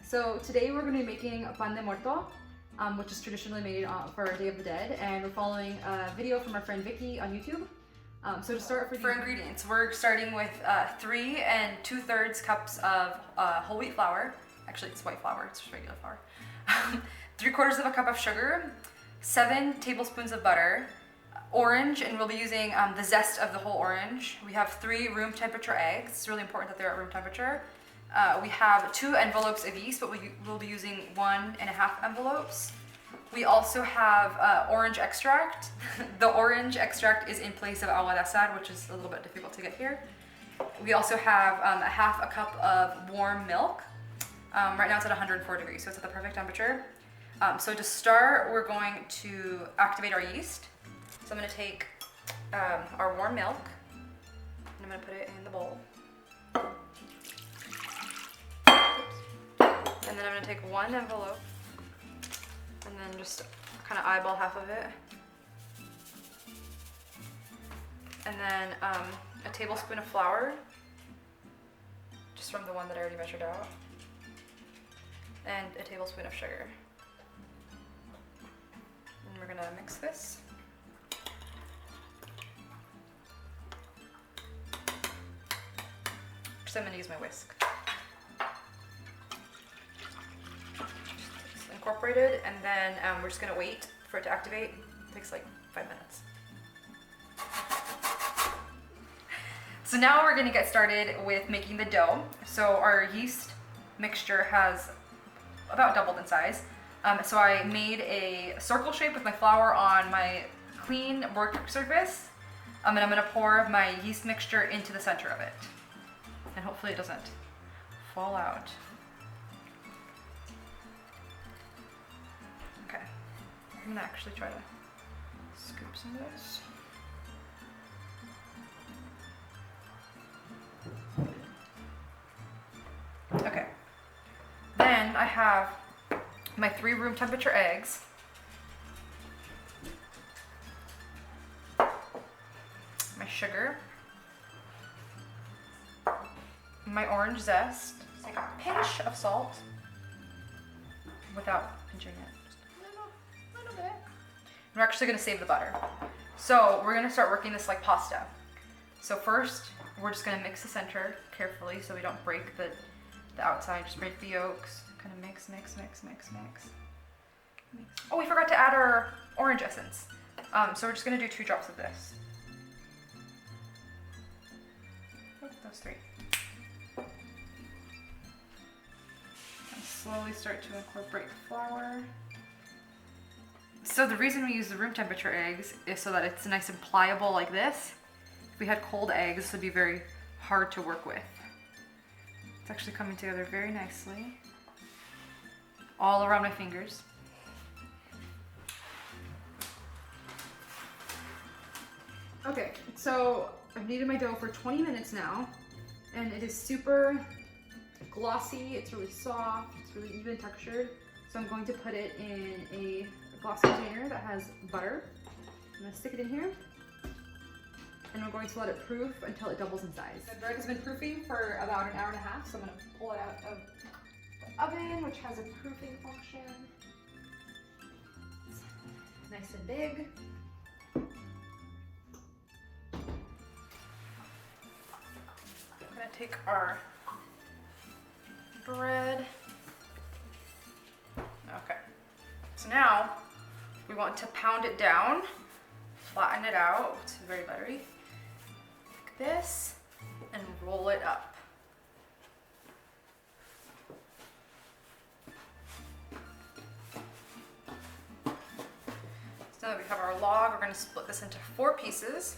So today we're going to be making pan de muerto, which is traditionally made for Day of the Dead, and we're following a video from our friend Vicky on YouTube. So to start for ingredients, we're starting with 3 2/3 cups of whole wheat flour. Actually, it's white flour, it's just regular flour. 3/4 of a cup of sugar, 7 tablespoons of butter, orange, and we'll be using the zest of the whole orange. We have 3 room temperature eggs. It's really important that they're at room temperature. We have 2 envelopes of yeast, but we'll be using 1.5 envelopes. We also have orange extract. The orange extract is in place of agua de azar, which is a little bit difficult to get here. We also have 1/2 cup of warm milk. Right now it's at 104 degrees, so it's at the perfect temperature. So to start, we're going to activate our yeast. So I'm going to take our warm milk, and I'm going to put it in the bowl. And then I'm going to take 1 envelope, and then just kind of eyeball half of it. And then a tablespoon of flour, just from the one that I already measured out. And a tablespoon of sugar. And we're gonna mix this. So I'm gonna use my whisk. It's incorporated, and then we're just gonna wait for it to activate. It takes like 5 minutes. So now we're gonna get started with making the dough. So our yeast mixture has about doubled in size. So I made a circle shape with my flour on my clean work surface. And I'm gonna pour my yeast mixture into the center of it. And hopefully it doesn't fall out. Okay, I'm gonna actually try to scoop some of this. Okay, then I have my 3 room temperature eggs, my sugar, my orange zest, like a pinch of salt, without pinching it, just a little bit. And we're actually gonna save the butter. So we're gonna start working this like pasta. So first, we're just gonna mix the center carefully so we don't break the outside. Just break the yolks, kind of mix. Oh, we forgot to add our orange essence. So we're just gonna do 2 drops of this. Oh, those 3. And slowly start to incorporate the flour. So the reason we use the room temperature eggs is so that it's nice and pliable like this. If we had cold eggs, this would be very hard to work with. It's actually coming together very nicely. All around my fingers. Okay, so I've kneaded my dough for 20 minutes now, and it is super glossy, it's really soft, it's really even textured. So I'm going to put it in a glass container that has butter. I'm gonna stick it in here, and we're going to let it proof until it doubles in size. The bread has been proofing for about 1.5 hours, so I'm gonna pull it out of the oven, which has a proofing function. It's nice and big. I'm gonna take our bread. Okay, so now we want to pound it down, flatten it out, it's very buttery, like this, and roll it up. So now that we have our log, we're going to split this into 4 pieces.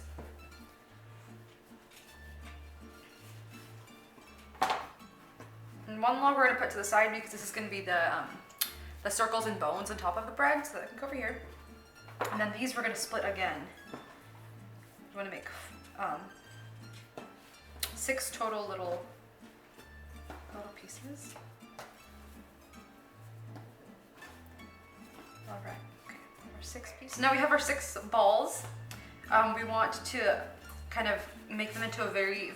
And 1 log we're going to put to the side because this is going to be the circles and bones on top of the bread, so that can go over here. And then these we're going to split again. We want to make 6 total little pieces. All right, okay, our 6 pieces. Now we have our 6 balls. We want to kind of make them into a very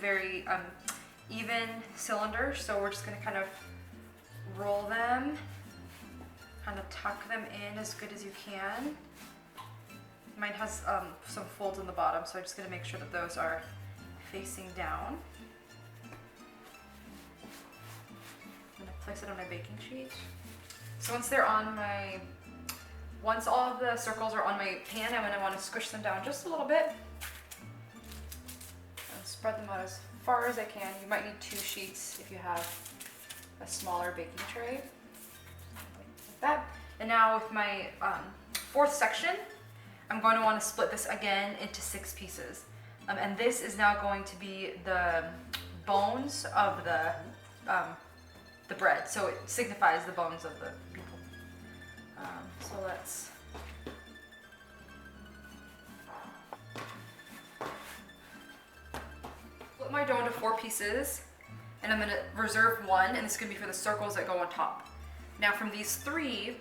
even cylinder. So we're just going to kind of roll them kind of tuck them in as good as you can. Mine has some folds on the bottom, so I'm just gonna make sure that those are facing down. I'm gonna place it on my baking sheet. So once all of the circles are on my pan, I'm gonna wanna squish them down just a little bit and spread them out as far as I can. You might need 2 sheets if you have a smaller baking tray, like that. And now with my 4th section, I'm going to want to split this again into 6 pieces. And this is now going to be the bones of the bread. So it signifies the bones of the people. So let's split my dough into 4 pieces, and I'm going to reserve 1, and this is going to be for the circles that go on top. Now from these 3,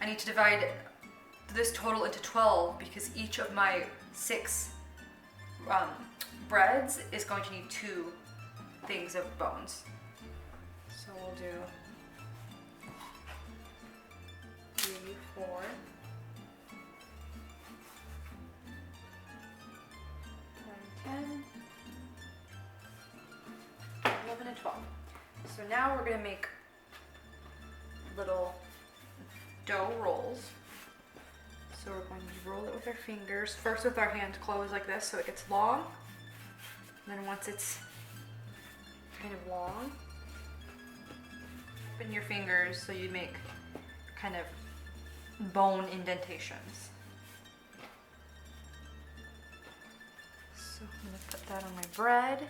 I need to divide this total into 12 because each of my 6 breads is going to need 2 things of bones. So we'll do 3, 4, 9, 10, 11, and 12. So now we're going to make little dough rolls. So we're going to roll it with our fingers, first with our hand closed like this so it gets long. And then once it's kind of long, open your fingers so you make kind of bone indentations. So I'm going to put that on my bread.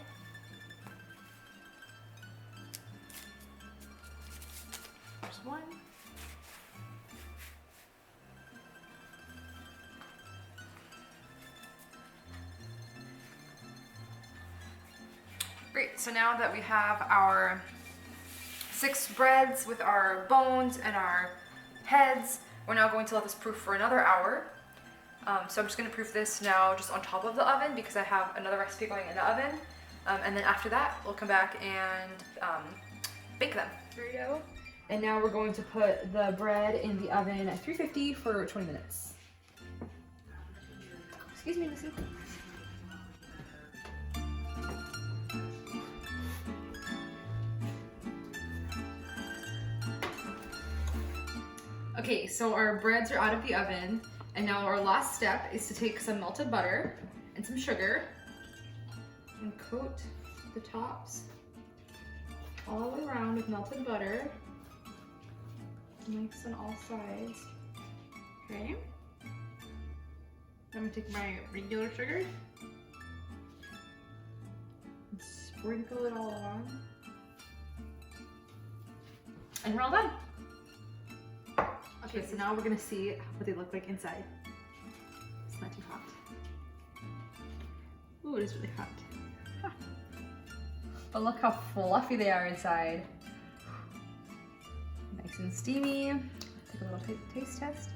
There's one. Great, so now that we have our 6 breads with our bones and our heads, we're now going to let this proof for another hour. So I'm just going to proof this now just on top of the oven because I have another recipe going in the oven. And then after that, we'll come back and bake them. Here we go. And now we're going to put the bread in the oven at 350 for 20 minutes. Excuse me, Missy. Okay, so our breads are out of the oven, and now our last step is to take some melted butter and some sugar and coat the tops all around with melted butter, nice on all sides. Okay, I'm gonna take my regular sugar and sprinkle it all on, and we're all done. Okay, so now we're gonna see what they look like inside. It's not too hot. Ooh, it is really hot. Huh. But look how fluffy they are inside. Nice and steamy. Let's take a little taste test.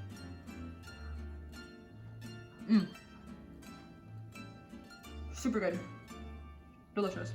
Super good. Delicious.